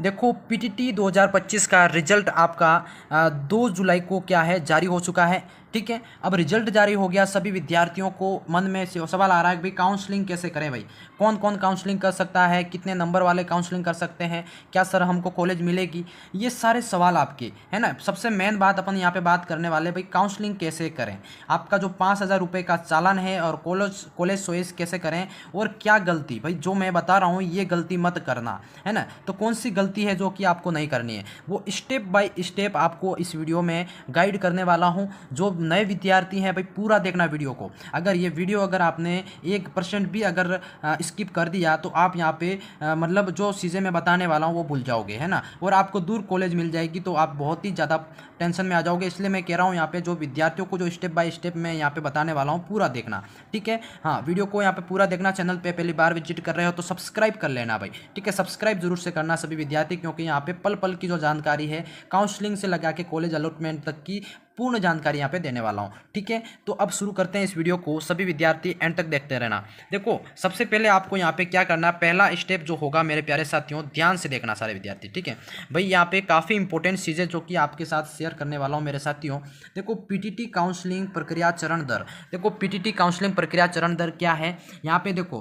देखो पीटीटी 2025 का रिजल्ट आपका 2 जुलाई को क्या है जारी हो चुका है। ठीक है, अब रिजल्ट जारी हो गया, सभी विद्यार्थियों को मन में सवाल आ रहा है कि भाई काउंसलिंग कैसे करें, भाई कौन कौन काउंसलिंग कर सकता है, कितने नंबर वाले काउंसलिंग कर सकते हैं, क्या सर हमको कॉलेज मिलेगी, ये सारे सवाल आपके है ना। सबसे मेन बात अपन यहाँ पे बात करने वाले भाई काउंसलिंग कैसे करें, आपका जो 5,000 रुपये का चालान है और कॉलेज कॉलेज चॉइस कैसे करें, और क्या गलती भाई जो मैं बता रहा हूँ ये गलती मत करना है ना। तो कौन सी गलती है जो कि आपको नहीं करनी है, वो स्टेप बाय स्टेप आपको इस वीडियो में गाइड करने वाला हूँ। जो नए विद्यार्थी हैं भाई पूरा देखना वीडियो को, अगर ये वीडियो अगर आपने 1% भी अगर स्किप कर दिया तो आप यहाँ पे मतलब जो चीज़ें मैं बताने वाला हूँ वो भूल जाओगे है ना, और आपको दूर कॉलेज मिल जाएगी तो आप बहुत ही ज़्यादा टेंशन में आ जाओगे। इसलिए मैं कह रहा हूँ यहाँ पे जो विद्यार्थियों को जो स्टेप बाय स्टेप मैं यहाँ पे बताने वाला हूँ पूरा देखना। ठीक है, हाँ वीडियो को यहाँ पे पूरा देखना। चैनल पे पहली बार विजिट कर रहे हो तो सब्सक्राइब कर लेना भाई। ठीक है, सब्सक्राइब जरूर से करना सभी विद्यार्थी, क्योंकि यहाँ पे पल पल की जो जानकारी है काउंसलिंग से लगा के कॉलेज अलॉटमेंट तक की पूर्ण जानकारी यहाँ पे देने वाला हूँ। ठीक है, तो अब शुरू करते हैं इस वीडियो को, सभी विद्यार्थी एंड तक देखते रहना। देखो सबसे पहले आपको यहाँ पे क्या करना है, पहला स्टेप जो होगा मेरे प्यारे साथियों ध्यान से देखना सारे विद्यार्थी। ठीक है भाई, यहाँ पे काफ़ी इंपॉर्टेंट चीज़ें जो कि आपके साथ शेयर करने वाला हूँ मेरे साथियों। देखो पीटीटी काउंसलिंग प्रक्रिया चरण दर, देखो पीटीटी काउंसलिंग प्रक्रिया चरण दर क्या है यहाँ पे देखो।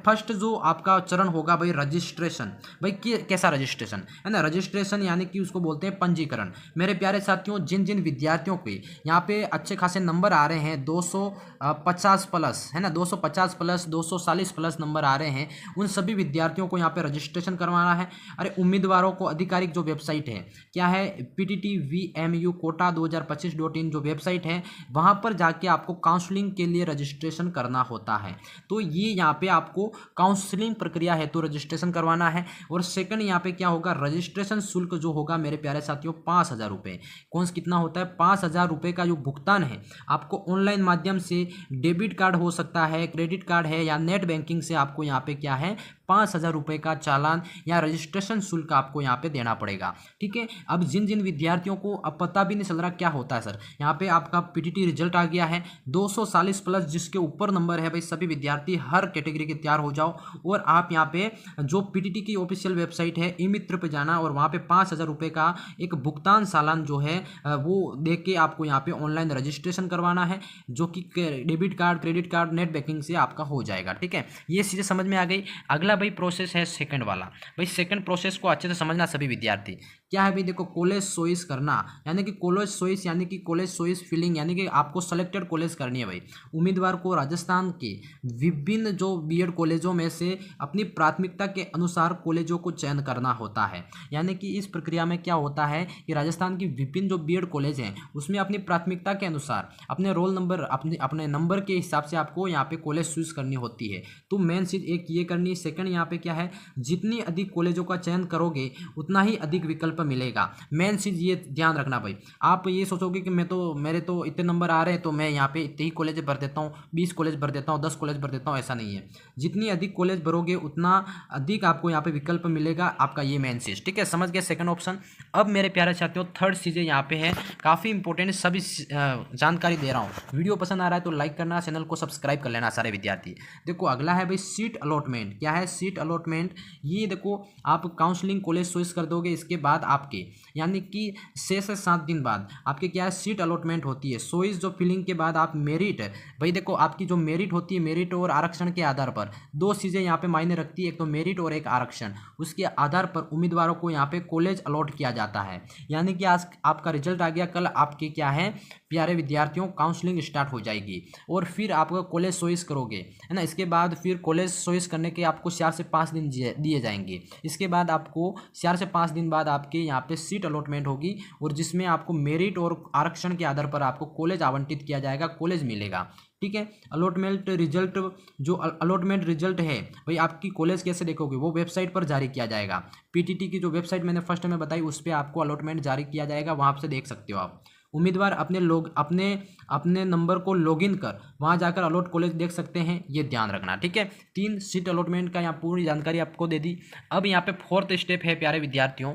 फर्स्ट जो आपका चरण होगा भाई रजिस्ट्रेशन, भाई कैसा रजिस्ट्रेशन है ना, रजिस्ट्रेशन यानी कि उसको बोलते हैं पंजीकरण। मेरे प्यारे साथियों जिन जिन विद्यार्थियों के यहाँ पे अच्छे खासे नंबर आ रहे हैं 250 प्लस है ना, 250 प्लस 240 प्लस नंबर आ रहे हैं, उन सभी विद्यार्थियों को यहाँ पे रजिस्ट्रेशन करवाना है। अरे उम्मीदवारों को आधिकारिक जो वेबसाइट है क्या है, PTTVMU कोटा 2025.in जो वेबसाइट है वहाँ पर जाके आपको काउंसलिंग के लिए रजिस्ट्रेशन करना होता है। तो ये यहाँ पे आपको काउंसलिंग प्रक्रिया है तो रजिस्ट्रेशन करवाना है। और सेकंड यहाँ पे क्या होगा, रजिस्ट्रेशन शुल्क जो होगा मेरे प्यारे साथियों 5,000 रुपये। कौन कितना होता है, 5,000 रुपये का जो भुगतान है आपको ऑनलाइन माध्यम से, डेबिट कार्ड हो सकता है, क्रेडिट कार्ड है या नेट बैंकिंग से आपको यहाँ पे क्या है 5,000 रुपये का चालान या रजिस्ट्रेशन शुल्क आपको यहाँ पे देना पड़ेगा। ठीक है, अब जिन जिन विद्यार्थियों को अब पता भी नहीं चल रहा क्या होता है सर, यहाँ पे आपका पीटीटी रिजल्ट आ गया है 240 प्लस जिसके ऊपर नंबर है भाई, सभी विद्यार्थी हर कैटेगरी के तैयार हो जाओ और आप यहाँ पे जो पीटीटी की ऑफिशियल वेबसाइट है ई मित्र पे जाना और वहाँ पे 5,000 रुपये का एक भुगतान चालान जो है वो दे के आपको यहाँ पे ऑनलाइन रजिस्ट्रेशन करवाना है, जो कि debit card, credit card, net banking से आपका हो जाएगा। ठीक है, ये चीज़ें समझ में आ गई। अगला भाई प्रोसेस है सेकंड वाला, भाई सेकंड प्रोसेस को अच्छे से समझना सभी विद्यार्थी। क्या है भाई, देखो कॉलेज चॉइस करना, यानी कि कॉलेज चॉइस यानी कि कॉलेज चॉइस फिलिंग, यानी कि आपको सेलेक्टेड कॉलेज करनी है भाई। उम्मीदवार को राजस्थान के विभिन्न जो बीएड कॉलेजों में से अपनी प्राथमिकता के अनुसार कॉलेजों को चयन करना होता है। यानी कि इस प्रक्रिया में क्या होता है कि राजस्थान की विभिन्न जो बीएड कॉलेज हैं उसमें अपनी प्राथमिकता के अनुसार अपने रोल नंबर, अपने अपने नंबर के हिसाब से आपको यहाँ पे कॉलेज चूज करनी होती है। तो मेन चीज़ एक ये करनी है। सेकंड यहाँ पे क्या है, जितनी अधिक कॉलेजों का चयन करोगे उतना ही अधिक विकल्प मिलेगा। मेन चीज़ ये ध्यान रखना भाई, आप ये सोचोगे कि मेरे तो इतने नंबर आ रहे हैं तो मैं यहाँ पे इतने ही कॉलेज भर देता हूँ, 20 कॉलेज भर देता हूँ, 10 कॉलेज भर देता हूँ, ऐसा नहीं है। जितनी अधिक कॉलेज भरोगे उतना अधिक आपको यहाँ पे विकल्प मिलेगा, आपका ये मेन चीज़। ठीक है, समझ गए सेकंड ऑप्शन। अब मेरे प्यारे साथियों थर्ड चीज़ें यहाँ पे है काफ़ी इंपॉर्टेंट, सभी जानकारी दे रहा हूँ। वीडियो पसंद आ रहा है तो लाइक करना, चैनल को सब्सक्राइब कर लेना सारे विद्यार्थी। देखो अगला है भाई सीट अलॉटमेंट। क्या है सीट अलॉटमेंट, ये देखो आप काउंसलिंग कॉलेज चॉइस कर दोगे, इसके बाद आपके यानी कि 6 से 7 दिन बाद आपके क्या है सीट अलॉटमेंट होती है। चॉइस जो फिलिंग के बाद आप मेरिट, भाई देखो आपकी जो मेरिट होती है, मेरिट और आरक्षण के आधार पर दो चीज़ें यहाँ पे मायने रखती है, एक तो मेरिट और एक आरक्षण। उसके आधार पर उम्मीदवारों को यहाँ पे कॉलेज अलॉट किया जाता है। यानी कि आज आपका रिजल्ट आ गया, कल आपके क्या है प्यारे विद्यार्थियों काउंसलिंग स्टार्ट हो जाएगी और फिर आप कॉलेज चॉइस करोगे है ना। इसके बाद फिर कॉलेज चॉइस करने के आपको 4 से 5 दिन दिए जाएंगे। इसके बाद आपको 4 से 5 दिन बाद आपके यहाँ पे सीट अलॉटमेंट होगी और जिसमें आपको मेरिट और आरक्षण के आधार पर आपको कॉलेज आवंटित किया जाएगा, कॉलेज मिलेगा। ठीक है, अलॉटमेंट रिजल्ट, जो अलॉटमेंट रिजल्ट है भाई आपकी कॉलेज कैसे देखोगे, वो वेबसाइट पर जारी किया जाएगा। पीटीटी की जो वेबसाइट मैंने फर्स्ट में बताई उस पर आपको अलॉटमेंट जारी किया जाएगा, वहाँ से देख सकते हो आप। उम्मीदवार अपने नंबर को लॉगिन कर वहाँ जाकर अलॉट कॉलेज देख सकते हैं, ये ध्यान रखना। ठीक है, 3 सीट अलॉटमेंट का यहाँ पूरी जानकारी आपको दे दी। अब यहाँ पे फोर्थ स्टेप है प्यारे विद्यार्थियों,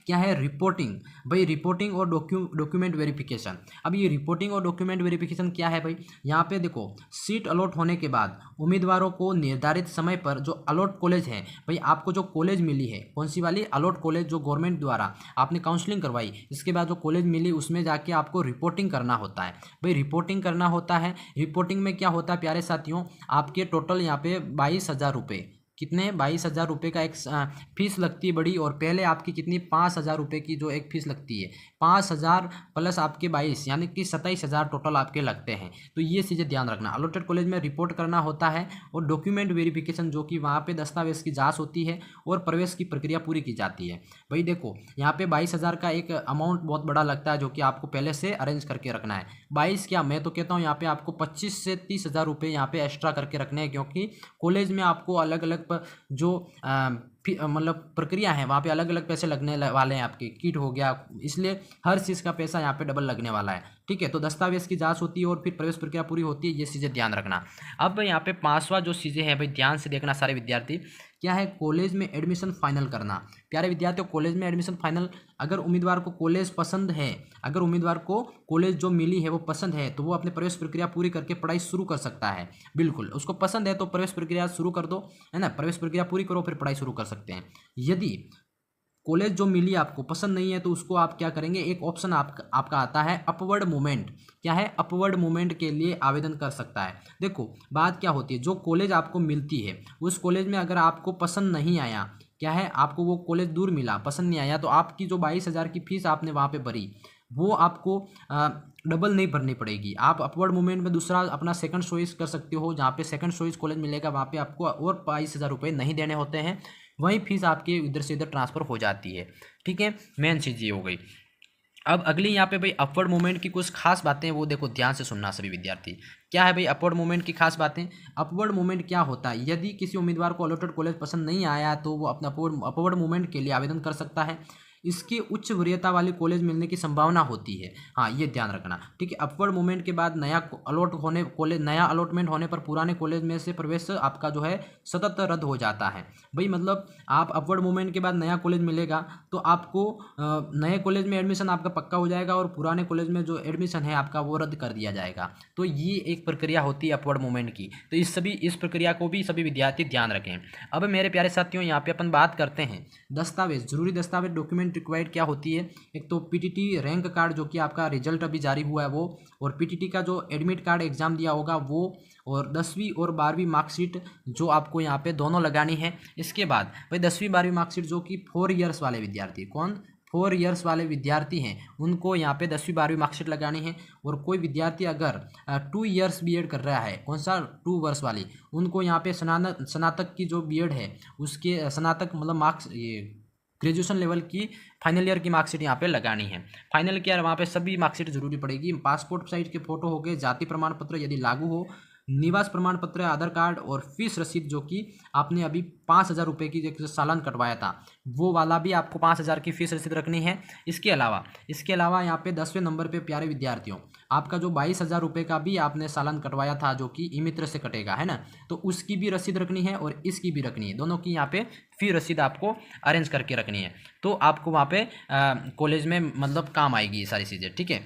क्या है, रिपोर्टिंग। भाई रिपोर्टिंग और डॉक्यूमेंट वेरिफिकेशन। अब ये रिपोर्टिंग और डॉक्यूमेंट वेरिफिकेशन क्या है भाई, यहाँ पे देखो सीट अलॉट होने के बाद उम्मीदवारों को निर्धारित समय पर जो अलॉट कॉलेज है, भाई आपको जो कॉलेज मिली है कौन सी वाली, अलॉट कॉलेज जो गवर्नमेंट द्वारा आपने काउंसलिंग करवाई, इसके बाद जो कॉलेज मिली उसमें जाके आपको रिपोर्टिंग करना होता है। भाई रिपोर्टिंग करना होता है। रिपोर्टिंग में क्या होता है प्यारे साथियों, आपके टोटल यहाँ पे 22,000 रुपये, कितने, 22,000 रुपये का एक फीस लगती है बड़ी, और पहले आपकी कितनी, 5,000 रुपये की जो एक फीस लगती है, 5,000 प्लस आपके 22 यानी कि 27,000 टोटल आपके लगते हैं। तो ये चीज़ें ध्यान रखना। अलॉटेड कॉलेज में रिपोर्ट करना होता है, और डॉक्यूमेंट वेरिफिकेशन जो कि वहाँ पे दस्तावेज की जांच होती है और प्रवेश की प्रक्रिया पूरी की जाती है। भाई देखो यहाँ पे 22,000 का एक अमाउंट बहुत बड़ा लगता है जो कि आपको पहले से अरेंज करके रखना है। 22 क्या, मैं तो कहता हूँ यहाँ पे आपको 25 से 30,000 रुपये यहाँ पे एक्स्ट्रा करके रखने हैं, क्योंकि कॉलेज में आपको अलग अलग जो मतलब प्रक्रिया है वहाँ पे अलग अलग पैसे लगने वाले हैं, आपके किट हो गया, इसलिए हर चीज़ का पैसा यहाँ पे डबल लगने वाला है। ठीक है, तो दस्तावेज की जांच होती है और फिर प्रवेश प्रक्रिया पूरी होती है, ये चीज़ें ध्यान रखना। अब यहाँ पे 5वां जो चीज़ें हैं भाई ध्यान से देखना सारे विद्यार्थी, क्या है, कॉलेज में एडमिशन फाइनल करना। प्यारे विद्यार्थियों, कॉलेज में एडमिशन फाइनल, अगर उम्मीदवार को कॉलेज पसंद है, अगर उम्मीदवार को कॉलेज जो मिली है वो पसंद है, तो वो अपने प्रवेश प्रक्रिया पूरी करके पढ़ाई शुरू कर सकता है। बिल्कुल, उसको पसंद है तो प्रवेश प्रक्रिया शुरू कर दो, है ना, प्रवेश प्रक्रिया पूरी करो फिर पढ़ाई शुरू कर सकते हैं। यदि कॉलेज जो मिली आपको पसंद नहीं है तो उसको आप क्या करेंगे, एक ऑप्शन आपका आता है अपवर्ड मूवमेंट। क्या है, अपवर्ड मूवमेंट के लिए आवेदन कर सकता है। देखो बात क्या होती है, जो कॉलेज आपको मिलती है उस कॉलेज में अगर आपको पसंद नहीं आया, क्या है, आपको वो कॉलेज दूर मिला, पसंद नहीं आया, तो आपकी जो 22,000 की फीस आपने वहाँ पे भरी वो आपको डबल नहीं भरनी पड़ेगी। आप अपवर्ड मूवमेंट में दूसरा अपना सेकंड चॉइस कर सकते हो, जहाँ पे सेकंड चॉइस कॉलेज मिलेगा वहाँ पे आपको और 22,000 रुपये नहीं देने होते हैं, वहीं फीस आपके इधर से इधर ट्रांसफ़र हो जाती है। ठीक है, मेन चीज़ ये हो गई। अब अगली यहाँ पे भाई अपवर्ड मूवमेंट की कुछ खास बातें, वो देखो ध्यान से सुनना सभी विद्यार्थी। क्या है भाई अपवर्ड मूवमेंट की खास बातें, अपवर्ड मूवमेंट क्या होता है, यदि किसी उम्मीदवार को अलॉटेड कॉलेज पसंद नहीं आया तो वो अपना अपवर्ड मूवमेंट के लिए आवेदन कर सकता है। इसकी उच्च वरीयता वाली कॉलेज मिलने की संभावना होती है, हाँ ये ध्यान रखना। ठीक है, अपवर्ड मूवमेंट के बाद नया अलॉटमेंट होने पर पुराने कॉलेज में से प्रवेश आपका जो है सतत रद्द हो जाता है। भाई मतलब आप अपवर्ड मूवमेंट के बाद नया कॉलेज मिलेगा तो आपको नए कॉलेज में एडमिशन आपका पक्का हो जाएगा, और पुराने कॉलेज में जो एडमिशन है आपका वो रद्द कर दिया जाएगा। तो ये एक प्रक्रिया होती है अपवर्ड मूवमेंट की, तो इस प्रक्रिया को भी सभी विद्यार्थी ध्यान रखें। अब मेरे प्यारे साथियों यहाँ पे अपन बात करते हैं दस्तावेज, जरूरी दस्तावेज डॉक्यूमेंट रिक्वायर्ड क्या होती है। एक तो पीटीटी रैंक कार्ड जो कि आपका रिजल्ट अभी जारी हुआ है वो, और पीटीटी का जो एडमिट कार्ड एग्जाम दिया होगा वो, और 10वीं और 12वीं मार्कशीट जो आपको यहाँ पे दोनों लगानी है। इसके बाद भाई 10वीं 12वीं मार्कशीट जो कि 4 ईयर्स वाले विद्यार्थी, कौन 4 ईयर्स वाले विद्यार्थी हैं उनको यहाँ पे 10वीं 12वीं मार्कशीट लगानी है। और कोई विद्यार्थी अगर 2 ईयर्स बीएड कर रहा है, कौन सा 2 वर्ष वाली, उनको यहाँ पे स्नातक की जो बीएड है उसके स्नातक मतलब मार्क्स, ये ग्रेजुएशन लेवल की फाइनल ईयर की मार्कशीट यहाँ पे लगानी है। फाइनल ईयर वहाँ पे सभी मार्कशीट जरूरी पड़ेगी। पासपोर्ट साइज के फोटो हो गए, जाति प्रमाण पत्र यदि लागू हो, निवास प्रमाण पत्र, आधार कार्ड, और फीस रसीद जो कि आपने अभी 5,000 रुपये की जो सालान कटवाया था वो वाला भी आपको 5,000 की फीस रसीद रखनी है। इसके अलावा यहाँ पे 10वें नंबर पे प्यारे विद्यार्थियों आपका जो 22,000 रुपये का भी आपने सालान कटवाया था जो कि ई मित्र से कटेगा, है ना, तो उसकी भी रसीद रखनी है और इसकी भी रखनी है, दोनों की यहाँ पे फी रसीद आपको अरेंज करके रखनी है। तो आपको वहाँ पे कॉलेज में मतलब काम आएगी ये सारी चीज़ें। ठीक है,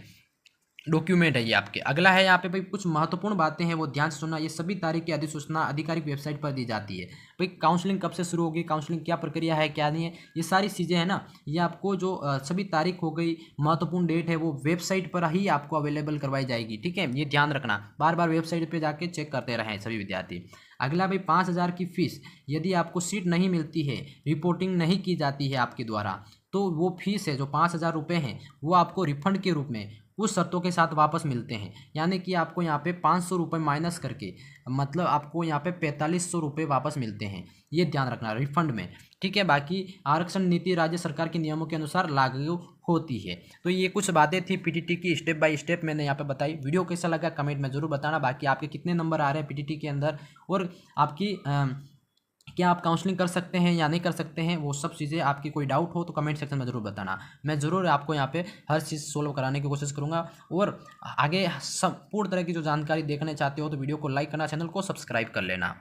डॉक्यूमेंट है ये आपके। अगला है यहाँ पे भाई कुछ महत्वपूर्ण बातें हैं वो ध्यान से सुनना। ये सभी तारीख की अधिसूचना आधिकारिक वेबसाइट पर दी जाती है। भाई काउंसलिंग कब से शुरू होगी, काउंसलिंग क्या प्रक्रिया है क्या नहीं है, ये सारी चीज़ें हैं ना, ये आपको जो सभी तारीख हो गई, महत्वपूर्ण डेट है वो वेबसाइट पर ही आपको अवेलेबल करवाई जाएगी। ठीक है, ये ध्यान रखना, बार बार वेबसाइट पर जाके चेक करते रहें सभी विद्यार्थी। अगला भाई 5,000 की फीस यदि आपको सीट नहीं मिलती है, रिपोर्टिंग नहीं की जाती है आपके द्वारा, तो वो फीस है जो 5,000 रुपये हैं वो आपको रिफंड के रूप में कुछ शर्तों के साथ वापस मिलते हैं। यानी कि आपको यहाँ पे 500 रुपये माइनस करके मतलब आपको यहाँ पे 4500 रुपये वापस मिलते हैं, ये ध्यान रखना रिफंड में। ठीक है, बाकी आरक्षण नीति राज्य सरकार के नियमों के अनुसार लागू होती है। तो ये कुछ बातें थी पीटीटी की, स्टेप बाय स्टेप मैंने यहाँ पे बताई। वीडियो कैसा लगा कमेंट में जरूर बताना। बाकी आपके कितने नंबर आ रहे हैं पीटीटी के अंदर, और आपकी क्या आप काउंसलिंग कर सकते हैं या नहीं कर सकते हैं, वो सब चीज़ें आपकी कोई डाउट हो तो कमेंट सेक्शन में ज़रूर बताना। मैं ज़रूर आपको यहाँ पे हर चीज़ सोल्व कराने की कोशिश करूँगा। और आगे सब पूर्ण तरह की जो जानकारी देखना चाहते हो तो वीडियो को लाइक करना, चैनल को सब्सक्राइब कर लेना।